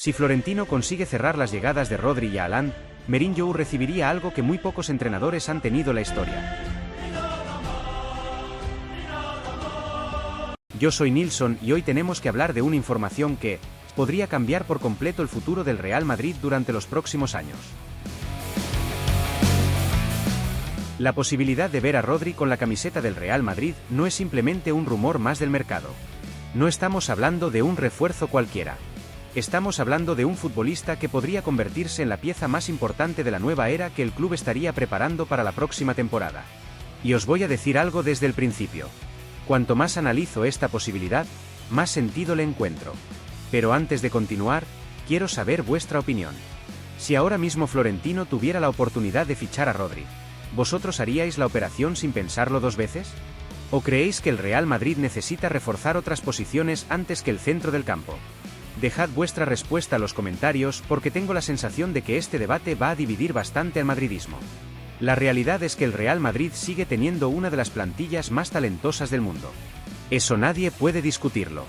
Si Florentino consigue cerrar las llegadas de Rodri y Haaland, Mourinho recibiría algo que muy pocos entrenadores han tenido en la historia. Yo soy Nilsson y hoy tenemos que hablar de una información que podría cambiar por completo el futuro del Real Madrid durante los próximos años. La posibilidad de ver a Rodri con la camiseta del Real Madrid no es simplemente un rumor más del mercado. No estamos hablando de un refuerzo cualquiera. Estamos hablando de un futbolista que podría convertirse en la pieza más importante de la nueva era que el club estaría preparando para la próxima temporada. Y os voy a decir algo desde el principio. Cuanto más analizo esta posibilidad, más sentido le encuentro. Pero antes de continuar, quiero saber vuestra opinión. Si ahora mismo Florentino tuviera la oportunidad de fichar a Rodri, ¿vosotros haríais la operación sin pensarlo dos veces? ¿O creéis que el Real Madrid necesita reforzar otras posiciones antes que el centro del campo? Dejad vuestra respuesta en los comentarios porque tengo la sensación de que este debate va a dividir bastante al madridismo. La realidad es que el Real Madrid sigue teniendo una de las plantillas más talentosas del mundo. Eso nadie puede discutirlo.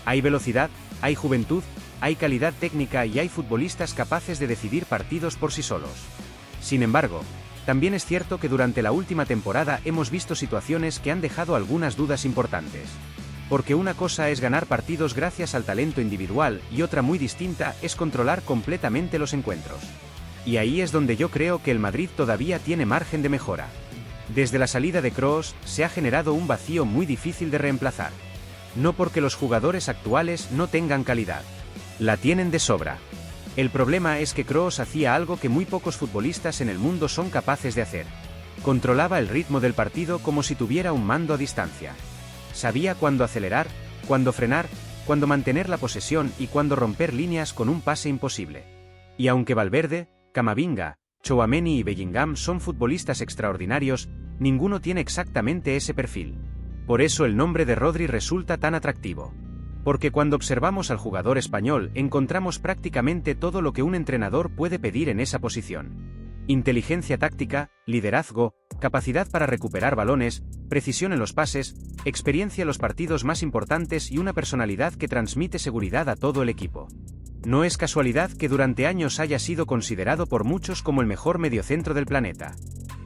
Hay velocidad, hay juventud, hay calidad técnica y hay futbolistas capaces de decidir partidos por sí solos. Sin embargo, también es cierto que durante la última temporada hemos visto situaciones que han dejado algunas dudas importantes. Porque una cosa es ganar partidos gracias al talento individual y otra muy distinta es controlar completamente los encuentros. Y ahí es donde yo creo que el Madrid todavía tiene margen de mejora. Desde la salida de Kroos, se ha generado un vacío muy difícil de reemplazar. No porque los jugadores actuales no tengan calidad. La tienen de sobra. El problema es que Kroos hacía algo que muy pocos futbolistas en el mundo son capaces de hacer. Controlaba el ritmo del partido como si tuviera un mando a distancia. Sabía cuándo acelerar, cuándo frenar, cuándo mantener la posesión y cuándo romper líneas con un pase imposible. Y aunque Valverde, Camavinga, Tchouaméni y Bellingham son futbolistas extraordinarios, ninguno tiene exactamente ese perfil. Por eso el nombre de Rodri resulta tan atractivo. Porque cuando observamos al jugador español encontramos prácticamente todo lo que un entrenador puede pedir en esa posición. Inteligencia táctica, liderazgo, capacidad para recuperar balones, precisión en los pases, experiencia en los partidos más importantes y una personalidad que transmite seguridad a todo el equipo. No es casualidad que durante años haya sido considerado por muchos como el mejor mediocentro del planeta.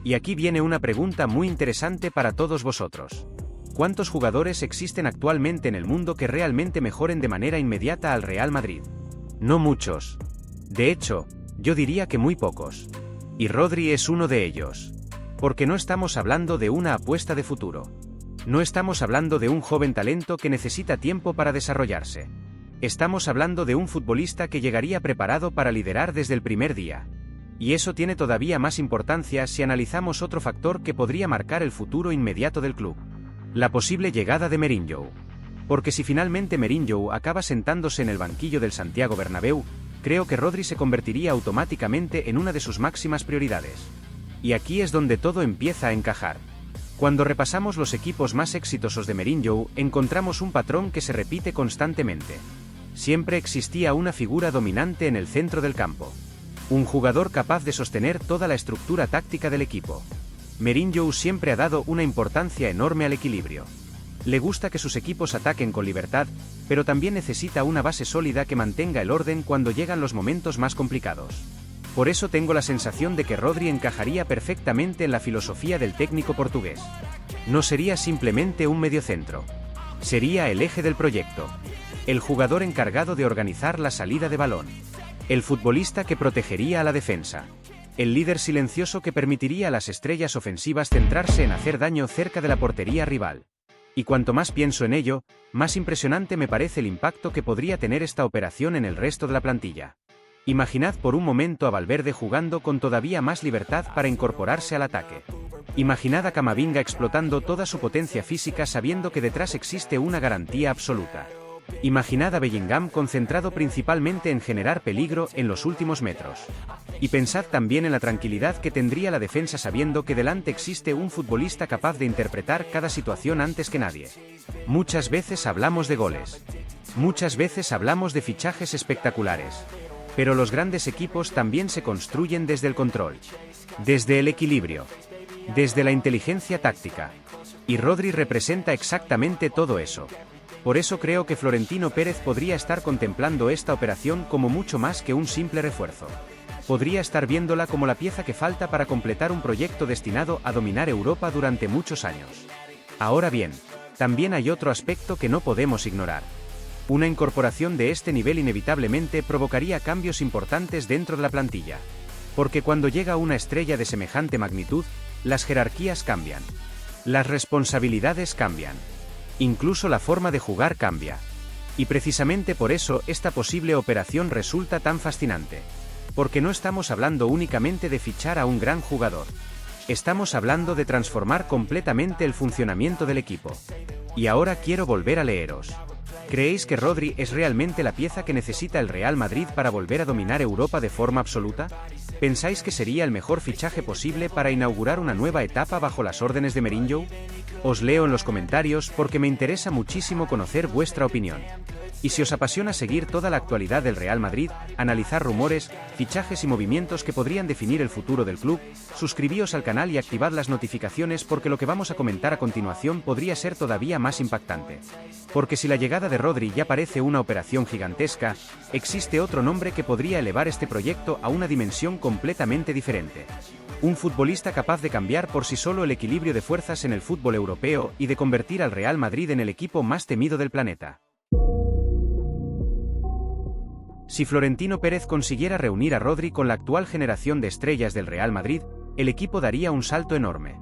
Y aquí viene una pregunta muy interesante para todos vosotros. ¿Cuántos jugadores existen actualmente en el mundo que realmente mejoren de manera inmediata al Real Madrid? No muchos. De hecho, yo diría que muy pocos. Y Rodri es uno de ellos. Porque no estamos hablando de una apuesta de futuro. No estamos hablando de un joven talento que necesita tiempo para desarrollarse. Estamos hablando de un futbolista que llegaría preparado para liderar desde el primer día. Y eso tiene todavía más importancia si analizamos otro factor que podría marcar el futuro inmediato del club. La posible llegada de Mourinho. Porque si finalmente Mourinho acaba sentándose en el banquillo del Santiago Bernabéu, creo que Rodri se convertiría automáticamente en una de sus máximas prioridades. Y aquí es donde todo empieza a encajar. Cuando repasamos los equipos más exitosos de Mourinho, encontramos un patrón que se repite constantemente. Siempre existía una figura dominante en el centro del campo. Un jugador capaz de sostener toda la estructura táctica del equipo. Mourinho siempre ha dado una importancia enorme al equilibrio. Le gusta que sus equipos ataquen con libertad, pero también necesita una base sólida que mantenga el orden cuando llegan los momentos más complicados. Por eso tengo la sensación de que Rodri encajaría perfectamente en la filosofía del técnico portugués. No sería simplemente un mediocentro. Sería el eje del proyecto. El jugador encargado de organizar la salida de balón. El futbolista que protegería a la defensa. El líder silencioso que permitiría a las estrellas ofensivas centrarse en hacer daño cerca de la portería rival. Y cuanto más pienso en ello, más impresionante me parece el impacto que podría tener esta operación en el resto de la plantilla. Imaginad por un momento a Valverde jugando con todavía más libertad para incorporarse al ataque. Imaginad a Camavinga explotando toda su potencia física sabiendo que detrás existe una garantía absoluta. Imaginad a Bellingham concentrado principalmente en generar peligro en los últimos metros. Y pensad también en la tranquilidad que tendría la defensa sabiendo que delante existe un futbolista capaz de interpretar cada situación antes que nadie. Muchas veces hablamos de goles. Muchas veces hablamos de fichajes espectaculares. Pero los grandes equipos también se construyen desde el control. Desde el equilibrio. Desde la inteligencia táctica. Y Rodri representa exactamente todo eso. Por eso creo que Florentino Pérez podría estar contemplando esta operación como mucho más que un simple refuerzo. Podría estar viéndola como la pieza que falta para completar un proyecto destinado a dominar Europa durante muchos años. Ahora bien, también hay otro aspecto que no podemos ignorar. Una incorporación de este nivel inevitablemente provocaría cambios importantes dentro de la plantilla. Porque cuando llega una estrella de semejante magnitud, las jerarquías cambian. Las responsabilidades cambian. Incluso la forma de jugar cambia. Y precisamente por eso esta posible operación resulta tan fascinante. Porque no estamos hablando únicamente de fichar a un gran jugador. Estamos hablando de transformar completamente el funcionamiento del equipo. Y ahora quiero volver a leeros. ¿Creéis que Rodri es realmente la pieza que necesita el Real Madrid para volver a dominar Europa de forma absoluta? ¿Pensáis que sería el mejor fichaje posible para inaugurar una nueva etapa bajo las órdenes de Mourinho? Os leo en los comentarios porque me interesa muchísimo conocer vuestra opinión. Y si os apasiona seguir toda la actualidad del Real Madrid, analizar rumores, fichajes y movimientos que podrían definir el futuro del club, suscribíos al canal y activad las notificaciones porque lo que vamos a comentar a continuación podría ser todavía más impactante. Porque si la llegada de Rodri ya parece una operación gigantesca, existe otro nombre que podría elevar este proyecto a una dimensión completamente diferente. Un futbolista capaz de cambiar por sí solo el equilibrio de fuerzas en el fútbol europeo y de convertir al Real Madrid en el equipo más temido del planeta. Si Florentino Pérez consiguiera reunir a Rodri con la actual generación de estrellas del Real Madrid, el equipo daría un salto enorme.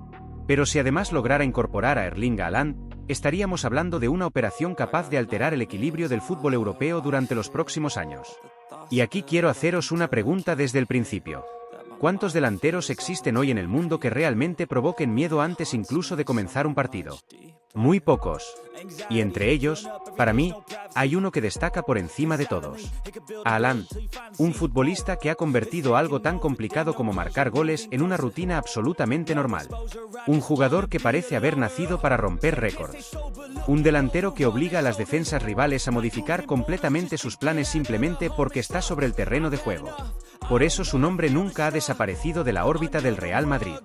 Pero si además lograra incorporar a Erling Haaland, estaríamos hablando de una operación capaz de alterar el equilibrio del fútbol europeo durante los próximos años. Y aquí quiero haceros una pregunta desde el principio. ¿Cuántos delanteros existen hoy en el mundo que realmente provoquen miedo antes incluso de comenzar un partido? Muy pocos. Y entre ellos, para mí, hay uno que destaca por encima de todos. Haaland, un futbolista que ha convertido algo tan complicado como marcar goles en una rutina absolutamente normal. Un jugador que parece haber nacido para romper récords. Un delantero que obliga a las defensas rivales a modificar completamente sus planes simplemente porque está sobre el terreno de juego. Por eso su nombre nunca ha desaparecido de la órbita del Real Madrid.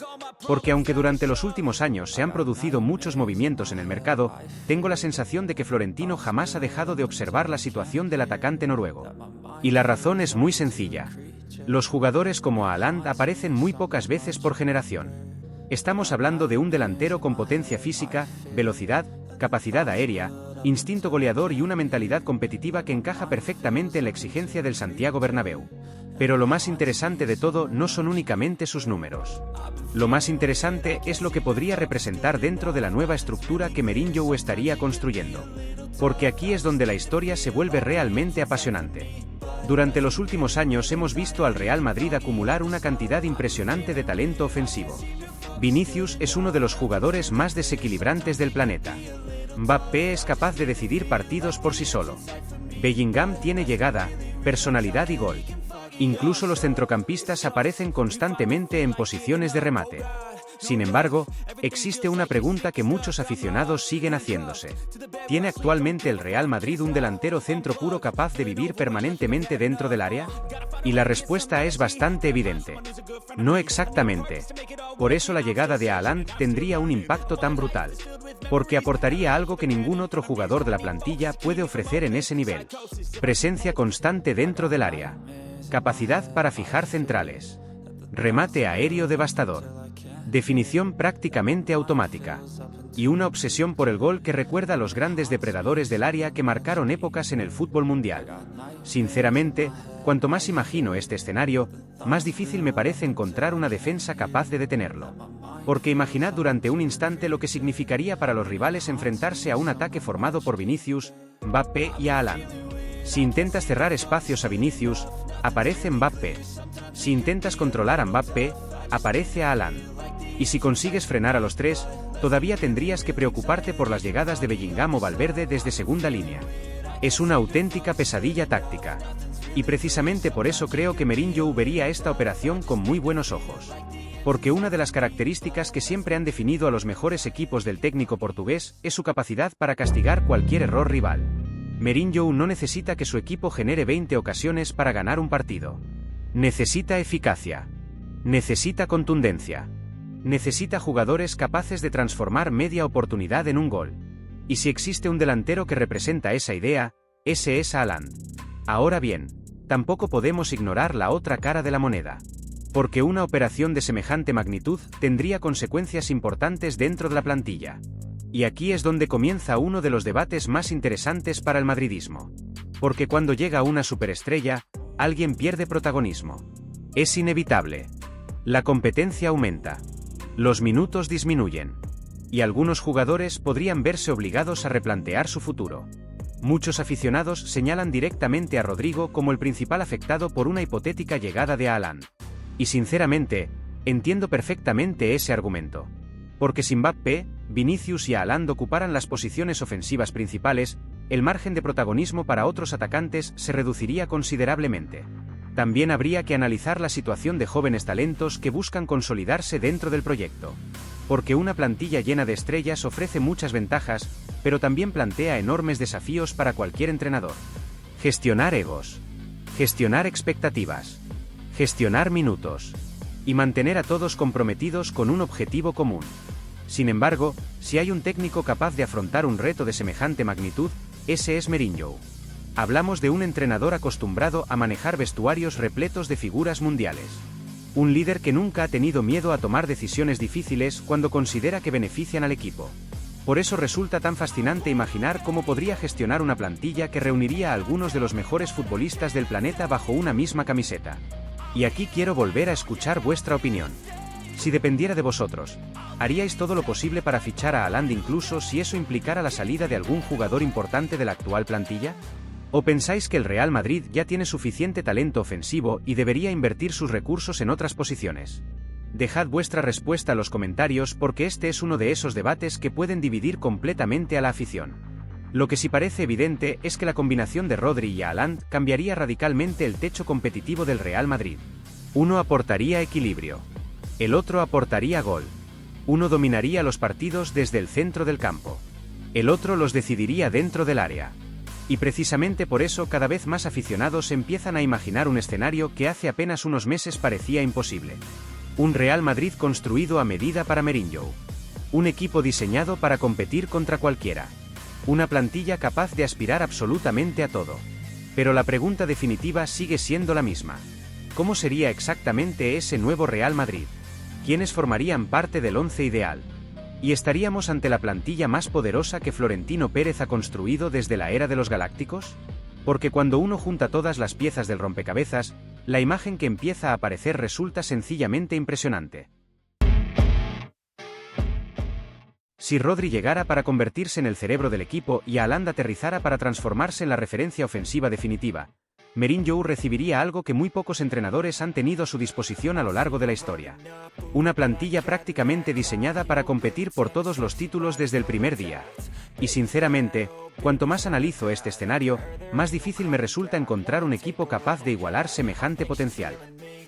Porque aunque durante los últimos años se han producido muchos movimientos en el mercado, tengo la sensación de que Florentino jamás ha dejado de observar la situación del atacante noruego. Y la razón es muy sencilla. Los jugadores como Haaland aparecen muy pocas veces por generación. Estamos hablando de un delantero con potencia física, velocidad, capacidad aérea, instinto goleador y una mentalidad competitiva que encaja perfectamente en la exigencia del Santiago Bernabéu. Pero lo más interesante de todo no son únicamente sus números. Lo más interesante es lo que podría representar dentro de la nueva estructura que Mourinho estaría construyendo. Porque aquí es donde la historia se vuelve realmente apasionante. Durante los últimos años hemos visto al Real Madrid acumular una cantidad impresionante de talento ofensivo. Vinicius es uno de los jugadores más desequilibrantes del planeta. Mbappé es capaz de decidir partidos por sí solo. Bellingham tiene llegada, personalidad y gol. Incluso los centrocampistas aparecen constantemente en posiciones de remate. Sin embargo, existe una pregunta que muchos aficionados siguen haciéndose. ¿Tiene actualmente el Real Madrid un delantero centro puro capaz de vivir permanentemente dentro del área? Y la respuesta es bastante evidente. No exactamente. Por eso la llegada de Haaland tendría un impacto tan brutal. Porque aportaría algo que ningún otro jugador de la plantilla puede ofrecer en ese nivel. Presencia constante dentro del área. Capacidad para fijar centrales. Remate aéreo devastador. Definición prácticamente automática. Y una obsesión por el gol que recuerda a los grandes depredadores del área que marcaron épocas en el fútbol mundial. Sinceramente, cuanto más imagino este escenario, más difícil me parece encontrar una defensa capaz de detenerlo. Porque imaginad durante un instante lo que significaría para los rivales enfrentarse a un ataque formado por Vinicius, Mbappé y Haaland. Si intentas cerrar espacios a Vinicius, aparece Mbappé. Si intentas controlar a Mbappé, aparece Haaland. Y si consigues frenar a los tres, todavía tendrías que preocuparte por las llegadas de Bellingham o Valverde desde segunda línea. Es una auténtica pesadilla táctica. Y precisamente por eso creo que Mourinho vería esta operación con muy buenos ojos. Porque una de las características que siempre han definido a los mejores equipos del técnico portugués es su capacidad para castigar cualquier error rival. Mourinho no necesita que su equipo genere 20 ocasiones para ganar un partido. Necesita eficacia. Necesita contundencia. Necesita jugadores capaces de transformar media oportunidad en un gol. Y si existe un delantero que representa esa idea, ese es Haaland. Ahora bien, tampoco podemos ignorar la otra cara de la moneda. Porque una operación de semejante magnitud tendría consecuencias importantes dentro de la plantilla. Y aquí es donde comienza uno de los debates más interesantes para el madridismo. Porque cuando llega una superestrella, alguien pierde protagonismo. Es inevitable. La competencia aumenta. Los minutos disminuyen. Y algunos jugadores podrían verse obligados a replantear su futuro. Muchos aficionados señalan directamente a Rodrigo como el principal afectado por una hipotética llegada de Haaland. Y sinceramente, entiendo perfectamente ese argumento. Porque si Mbappé, Vinicius y Haaland ocuparan las posiciones ofensivas principales, el margen de protagonismo para otros atacantes se reduciría considerablemente. También habría que analizar la situación de jóvenes talentos que buscan consolidarse dentro del proyecto. Porque una plantilla llena de estrellas ofrece muchas ventajas, pero también plantea enormes desafíos para cualquier entrenador. Gestionar egos. Gestionar expectativas. Gestionar minutos. Y mantener a todos comprometidos con un objetivo común. Sin embargo, si hay un técnico capaz de afrontar un reto de semejante magnitud, ese es Mourinho. Hablamos de un entrenador acostumbrado a manejar vestuarios repletos de figuras mundiales. Un líder que nunca ha tenido miedo a tomar decisiones difíciles cuando considera que benefician al equipo. Por eso resulta tan fascinante imaginar cómo podría gestionar una plantilla que reuniría a algunos de los mejores futbolistas del planeta bajo una misma camiseta. Y aquí quiero volver a escuchar vuestra opinión. Si dependiera de vosotros, ¿haríais todo lo posible para fichar a Haaland incluso si eso implicara la salida de algún jugador importante de la actual plantilla? ¿O pensáis que el Real Madrid ya tiene suficiente talento ofensivo y debería invertir sus recursos en otras posiciones? Dejad vuestra respuesta en los comentarios porque este es uno de esos debates que pueden dividir completamente a la afición. Lo que sí parece evidente es que la combinación de Rodri y Haaland cambiaría radicalmente el techo competitivo del Real Madrid. Uno aportaría equilibrio. El otro aportaría gol. Uno dominaría los partidos desde el centro del campo. El otro los decidiría dentro del área. Y precisamente por eso cada vez más aficionados empiezan a imaginar un escenario que hace apenas unos meses parecía imposible. Un Real Madrid construido a medida para Mourinho. Un equipo diseñado para competir contra cualquiera. Una plantilla capaz de aspirar absolutamente a todo. Pero la pregunta definitiva sigue siendo la misma. ¿Cómo sería exactamente ese nuevo Real Madrid? ¿Quiénes formarían parte del once ideal? ¿Y estaríamos ante la plantilla más poderosa que Florentino Pérez ha construido desde la era de los Galácticos? Porque cuando uno junta todas las piezas del rompecabezas, la imagen que empieza a aparecer resulta sencillamente impresionante. Si Rodri llegara para convertirse en el cerebro del equipo y Haaland aterrizara para transformarse en la referencia ofensiva definitiva, Mourinho recibiría algo que muy pocos entrenadores han tenido a su disposición a lo largo de la historia. Una plantilla prácticamente diseñada para competir por todos los títulos desde el primer día. Y sinceramente, cuanto más analizo este escenario, más difícil me resulta encontrar un equipo capaz de igualar semejante potencial.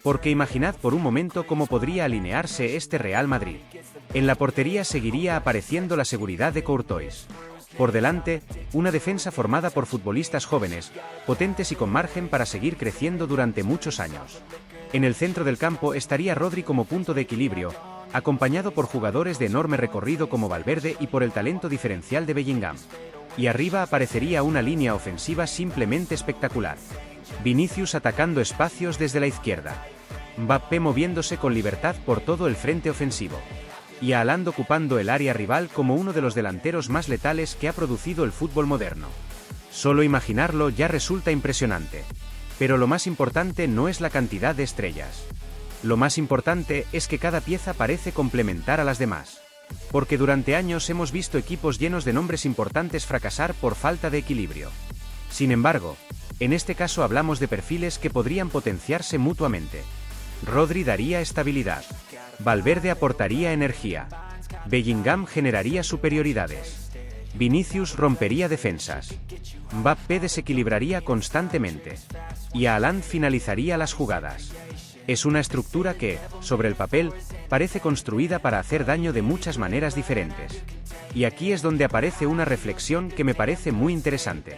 Porque imaginad por un momento cómo podría alinearse este Real Madrid. En la portería seguiría apareciendo la seguridad de Courtois. Por delante, una defensa formada por futbolistas jóvenes, potentes y con margen para seguir creciendo durante muchos años. En el centro del campo estaría Rodri como punto de equilibrio, acompañado por jugadores de enorme recorrido como Valverde y por el talento diferencial de Bellingham. Y arriba aparecería una línea ofensiva simplemente espectacular. Vinicius atacando espacios desde la izquierda. Mbappé moviéndose con libertad por todo el frente ofensivo. Y Haaland ocupando el área rival como uno de los delanteros más letales que ha producido el fútbol moderno. Solo imaginarlo ya resulta impresionante. Pero lo más importante no es la cantidad de estrellas. Lo más importante es que cada pieza parece complementar a las demás. Porque durante años hemos visto equipos llenos de nombres importantes fracasar por falta de equilibrio. Sin embargo, en este caso hablamos de perfiles que podrían potenciarse mutuamente. Rodri daría estabilidad. Valverde aportaría energía. Bellingham generaría superioridades. Vinicius rompería defensas. Mbappé desequilibraría constantemente. Y Haaland finalizaría las jugadas. Es una estructura que, sobre el papel, parece construida para hacer daño de muchas maneras diferentes. Y aquí es donde aparece una reflexión que me parece muy interesante.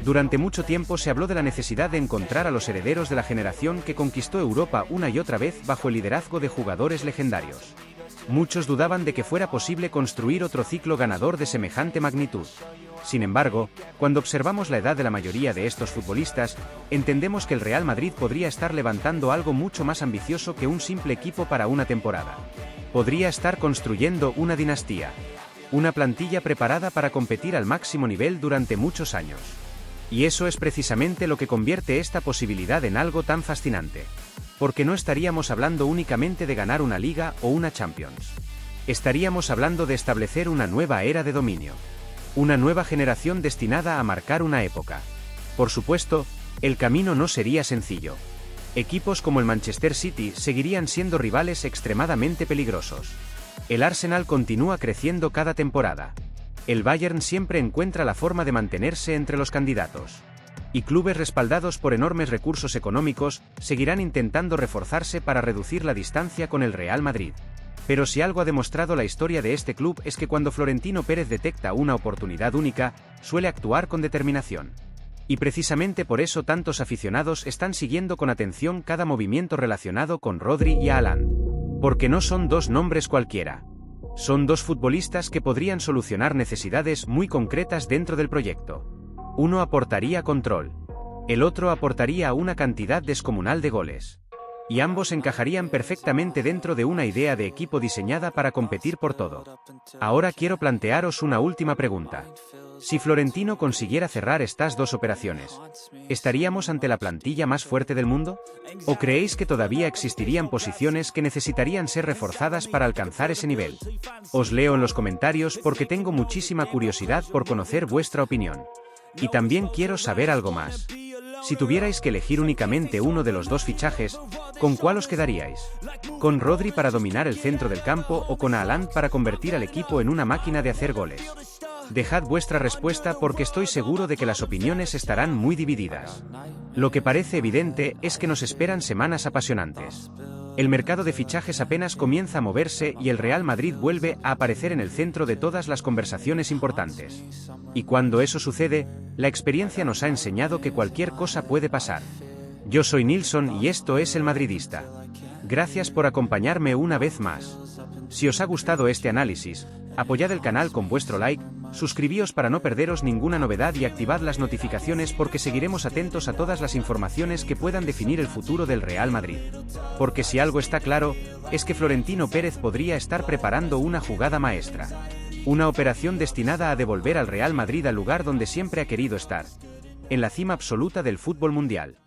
Durante mucho tiempo se habló de la necesidad de encontrar a los herederos de la generación que conquistó Europa una y otra vez bajo el liderazgo de jugadores legendarios. Muchos dudaban de que fuera posible construir otro ciclo ganador de semejante magnitud. Sin embargo, cuando observamos la edad de la mayoría de estos futbolistas, entendemos que el Real Madrid podría estar levantando algo mucho más ambicioso que un simple equipo para una temporada. Podría estar construyendo una dinastía. Una plantilla preparada para competir al máximo nivel durante muchos años. Y eso es precisamente lo que convierte esta posibilidad en algo tan fascinante. Porque no estaríamos hablando únicamente de ganar una Liga o una Champions. Estaríamos hablando de establecer una nueva era de dominio. Una nueva generación destinada a marcar una época. Por supuesto, el camino no sería sencillo. Equipos como el Manchester City seguirían siendo rivales extremadamente peligrosos. El Arsenal continúa creciendo cada temporada. El Bayern siempre encuentra la forma de mantenerse entre los candidatos. Y clubes respaldados por enormes recursos económicos seguirán intentando reforzarse para reducir la distancia con el Real Madrid. Pero si algo ha demostrado la historia de este club es que cuando Florentino Pérez detecta una oportunidad única, suele actuar con determinación. Y precisamente por eso tantos aficionados están siguiendo con atención cada movimiento relacionado con Rodri y Haaland. Porque no son dos nombres cualquiera. Son dos futbolistas que podrían solucionar necesidades muy concretas dentro del proyecto. Uno aportaría control. El otro aportaría una cantidad descomunal de goles. Y ambos encajarían perfectamente dentro de una idea de equipo diseñada para competir por todo. Ahora quiero plantearos una última pregunta. Si Florentino consiguiera cerrar estas dos operaciones, ¿estaríamos ante la plantilla más fuerte del mundo? ¿O creéis que todavía existirían posiciones que necesitarían ser reforzadas para alcanzar ese nivel? Os leo en los comentarios porque tengo muchísima curiosidad por conocer vuestra opinión. Y también quiero saber algo más. Si tuvierais que elegir únicamente uno de los dos fichajes, ¿con cuál os quedaríais? ¿Con Rodri para dominar el centro del campo o con Haaland para convertir al equipo en una máquina de hacer goles? Dejad vuestra respuesta porque estoy seguro de que las opiniones estarán muy divididas. Lo que parece evidente es que nos esperan semanas apasionantes. El mercado de fichajes apenas comienza a moverse y el Real Madrid vuelve a aparecer en el centro de todas las conversaciones importantes. Y cuando eso sucede, la experiencia nos ha enseñado que cualquier cosa puede pasar. Yo soy Nilsson y esto es El Madridista. Gracias por acompañarme una vez más. Si os ha gustado este análisis, apoyad el canal con vuestro like, suscribíos para no perderos ninguna novedad y activad las notificaciones porque seguiremos atentos a todas las informaciones que puedan definir el futuro del Real Madrid. Porque si algo está claro, es que Florentino Pérez podría estar preparando una jugada maestra. Una operación destinada a devolver al Real Madrid al lugar donde siempre ha querido estar. En la cima absoluta del fútbol mundial.